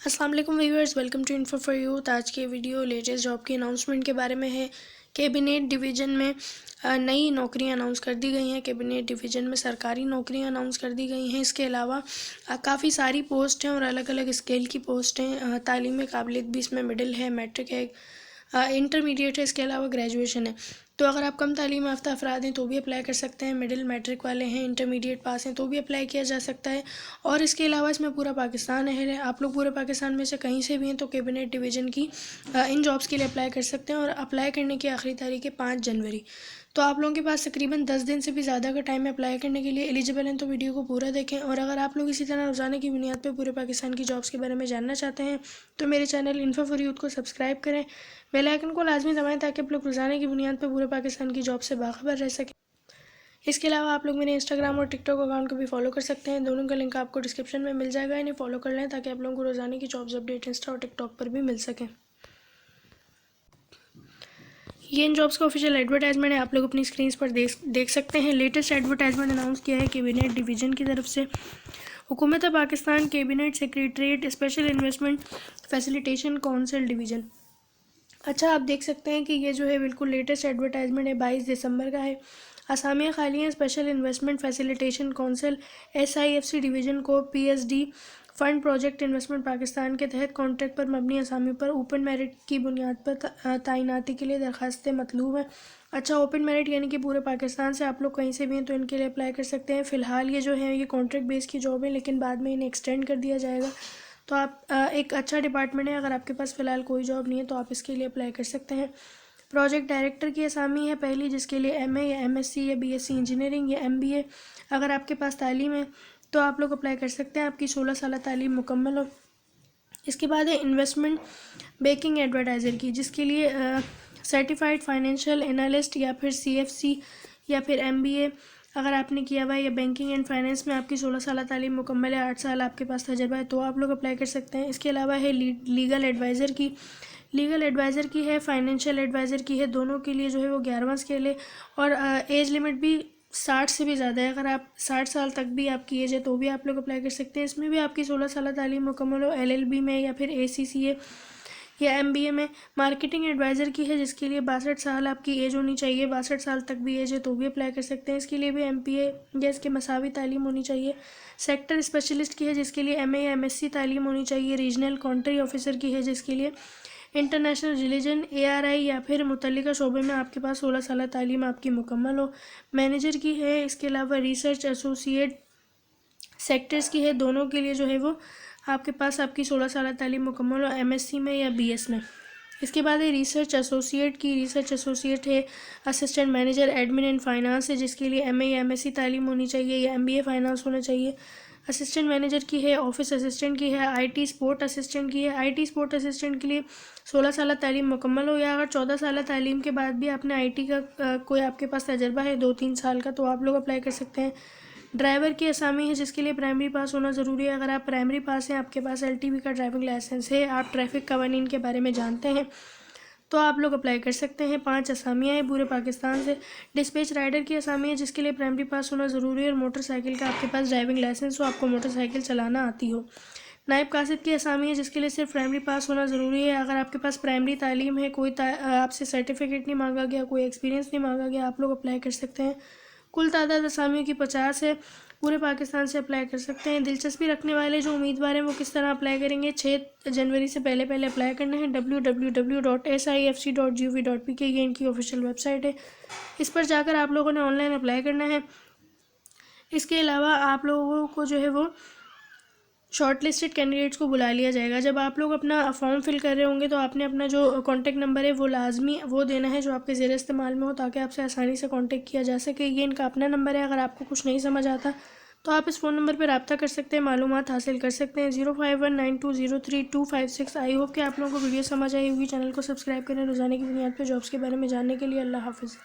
السلام علیکم viewers, welcome to info for youth. آج کی ویڈیو لیٹسٹ جاب کی اناؤنسمنٹ کے بارے میں ہے۔ کیبنیٹ ڈویژن میں نئی نوکریاں اناؤنس کر دی گئی ہیں۔ کیبنیٹ ڈویژن میں سرکاری نوکریاں اناؤنس کر دی گئی ہیں۔ اس کے علاوہ کافی ساری پوسٹ ہیں اور الگ الگ اسکیل کی پوسٹ ہیں۔ تعلیمی قابلیت بھی اس میں مڈل ہے، میٹرک ہے، انٹرمیڈیٹ ہے، اس کے علاوہ گریجویشن ہے۔ تو اگر آپ کم تعلیم یافتہ افراد ہیں تو بھی اپلائی کر سکتے ہیں، مڈل میٹرک والے ہیں، انٹرمیڈیٹ پاس ہیں تو بھی اپلائی کیا جا سکتا ہے۔ اور اس کے علاوہ اس میں پورا پاکستان اہل ہے۔ آپ لوگ پورے پاکستان میں سے کہیں سے بھی ہیں تو کیبنیٹ ڈویژن کی ان جابس کے لیے اپلائی کر سکتے ہیں، اور اپلائی کرنے کی آخری تاریخ ہے 5 جنوری۔ تو آپ لوگوں کے پاس تقریباً 10 دن سے بھی زیادہ کا ٹائم ہے اپلائی کرنے کے لیے۔ ایلیجیبل ہیں تو ویڈیو کو پورا دیکھیں، اور اگر آپ لوگ اسی طرح روزانہ کی بنیاد پہ پورے پاکستان کی جابس کے بارے میں جاننا چاہتے ہیں تو میرے چینل انفو فار یوتھ کو سبسکرائب کریں، بیل آئیکن کو لازمی دبائیں تاکہ آپ لوگ روزانہ کی بنیاد پہ پورے پاکستان کی جاب سے باخبر رہ سکیں۔ اس کے علاوہ آپ لوگ میرے انسٹاگرام اور ٹک ٹاک اکاؤنٹ کو بھی فالو کر سکتے ہیں، دونوں کا لنک آپ کو ڈسکرپشن میں مل جائے گا۔ انہیں فالو کر لیں تاکہ آپ لوگوں کو روزانہ کی جابس اپڈیٹ انسٹا اور ٹک ٹاک پر بھی مل سکیں۔ یہ ان جابس کا آفیشیل ایڈورٹائزمنٹ ہے، آپ لوگ اپنی اسکرینز پر دیکھ سکتے ہیں۔ لیٹسٹ ایڈورٹائزمنٹ اناؤنس کیا ہے کیبنیٹ ڈویژن کی طرف سے۔ حکومت Pakistan cabinet secretariat special investment facilitation council division. اچھا، آپ دیکھ سکتے ہیں کہ یہ جو ہے بالکل لیٹسٹ ایڈورٹائزمنٹ ہے، 22 دسمبر کا ہے۔ اسامیاں خالی ہیں۔ Special investment facilitation council SIFC division کو PSD fund project investment Pakistan کے تحت کانٹریکٹ پر مبنی اسامی پر اوپن میرٹ کی بنیاد پر تعیناتی کے لیے درخواستیں مطلوب ہیں۔ اچھا، اوپن میرٹ یعنی کہ پورے پاکستان سے آپ لوگ کہیں سے بھی ہیں تو ان کے لیے اپلائی کر سکتے ہیں۔ فی الحال یہ جو ہے یہ کانٹریکٹ بیس کی جاب ہے، لیکن بعد میں انہیں ایکسٹینڈ کر دیا جائے گا۔ تو آپ ایک اچھا ڈپارٹمنٹ ہے، اگر آپ کے پاس فی الحال کوئی جاب نہیں ہے تو آپ اس کے لیے اپلائی کر سکتے ہیں۔ پروجیکٹ ڈائریکٹر کی اسامی ہے پہلی، جس کے لیے MA یا MSc یا BSc انجینئرنگ یا MBA اگر آپ کے پاس تعلیم ہے تو آپ لوگ اپلائی کر سکتے ہیں، آپ کی 16 سالہ تعلیم مکمل ہو۔ اس کے بعد ہے انویسٹمنٹ بیکنگ ایڈورٹائزر کی، جس کے لیے سرٹیفائڈ فائنینشیل انالسٹ یا پھر CFC یا پھر MBA اگر آپ نے کیا ہوا ہے، یا بینکنگ اینڈ فائنینس میں آپ کی 16 سالہ تعلیم مکمل ہے، 8 سال آپ کے پاس تجربہ ہے تو آپ لوگ اپلائی کر سکتے ہیں۔ اس کے علاوہ ہے لیگل ایڈوائزر کی، لیگل ایڈوائزر کی ہے، فائنینشیل ایڈوائزر کی ہے، دونوں کے لیے جو ہے وہ 11واں اسکیل ہے، اور ایج لمٹ بھی 60 سے بھی زیادہ ہے۔ اگر آپ 60 سال تک بھی آپ کی ایج ہے تو بھی آپ لوگ اپلائی کر سکتے ہیں۔ اس میں بھی آپ کی 16 سالہ تعلیم مکمل ہو، LLB میں یا پھر ACCA یا MBA میں۔ مارکیٹنگ ایڈوائزر کی ہے، جس کے لیے 62 سال آپ کی ایج ہونی چاہیے، 62 سال تک بھی ایج ہے تو بھی اپلائی کر سکتے ہیں۔ اس کے لیے بھی MPA یا اس کے مساوی تعلیم ہونی چاہیے۔ سیکٹر اسپیشلسٹ کی ہے، جس کے لیے MA یا MSc تعلیم ہونی چاہیے۔ ریجنل کانٹری آفیسر کی ہے، جس کے لیے انٹرنیشنل ریلیجن ARI یا پھر متعلقہ شعبے میں آپ کے پاس 16 سالہ تعلیم آپ کی مکمل ہو۔ مینیجر کی ہے، اس کے علاوہ ریسرچ ایسوسیٹ سیکٹرز کی ہے، دونوں کے لیے جو ہے وہ آپ کے پاس آپ کی 16 سالہ تعلیم مکمل ہو، MSc میں یا BS میں۔ اس کے بعد ہے ریسرچ ایسوسیٹ کی، ریسرچ ایسوسیٹ ہے assistant manager admin and finance ہے، جس کے لیے MA یا MSc تعلیم ہونی چاہیے یا MBA فائنانس ہونا چاہیے۔ اسسٹنٹ مینیجر کی ہے، آفس اسسٹنٹ کی ہے، IT سپورٹ اسسٹنٹ کی ہے۔ IT سپورٹ اسسٹنٹ کے لیے 16 سالہ تعلیم مکمل ہو، یا اگر 14 سالہ تعلیم کے بعد بھی آپ نے IT کا کوئی آپ کے پاس تجربہ ہے 2-3 سال کا تو آپ لوگ اپلائی کر سکتے ہیں۔ ڈرائیور کی اسامی ہے، جس کے لیے پرائمری پاس ہونا ضروری ہے۔ اگر آپ پرائمری پاس ہیں، آپ کے پاس LTV کا ڈرائیونگ لائسنس ہے، آپ ٹریفک قوانین کے بارے میں جانتے ہیں تو آپ لوگ اپلائی کر سکتے ہیں۔ 5 اسامیاں ہیں پورے پاکستان سے۔ ڈسپیچ رائڈر کی اسامی ہے، جس کے لیے پرائمری پاس ہونا ضروری ہے اور موٹر سائیکل کا آپ کے پاس ڈرائیونگ لائسنس ہو، آپ کو موٹر سائیکل چلانا آتی ہو۔ نائب قاصد کی اسامی ہے، جس کے لیے صرف پرائمری پاس ہونا ضروری ہے۔ اگر آپ کے پاس پرائمری تعلیم ہے، کوئی آپ سے سرٹیفکیٹ نہیں مانگا گیا، کوئی ایکسپیرینس نہیں مانگا گیا، آپ لوگ اپلائی کر سکتے ہیں۔ کل تعداد اسامیوں کی 50 ہے، پورے پاکستان سے اپلائی کر سکتے ہیں۔ دلچسپی رکھنے والے جو امیدوار ہیں وہ کس طرح اپلائی کریں گے؟ 6 جنوری سے پہلے اپلائی کرنا ہے۔ www.sifc.gov.pk یہ ان کی آفیشیل ویب سائٹ ہے، اس پر جا کر آپ لوگوں نے آن لائن اپلائی کرنا ہے۔ اس کے علاوہ آپ لوگوں کو جو ہے وہ شارٹ لسٹڈ کینڈیڈیٹس کو بلا لیا جائے گا۔ جب آپ لوگ اپنا فارم فل کر رہے ہوں گے تو آپ نے اپنا جو کانٹیکٹ نمبر ہے وہ لازمی وہ دینا ہے جو آپ کے زیر استعمال میں ہو، تاکہ آپ سے آسانی سے کانٹیکٹ کیا جا سکے۔ یہ ان کا اپنا نمبر ہے، اگر آپ کو کچھ نہیں سمجھ آتا تو آپ اس فون نمبر پہ رابطہ کر سکتے ہیں، معلومات حاصل کر سکتے ہیں۔ 0519203256۔ آئی ہوپ کہ آپ لوگوں کو ویڈیو سمجھ آئی ہوگی۔ چینل کو سبسکرائب کریں روزانہ کی بنیاد پہ جابس کے بارے میں جاننے کے لیے۔ اللہ حافظ۔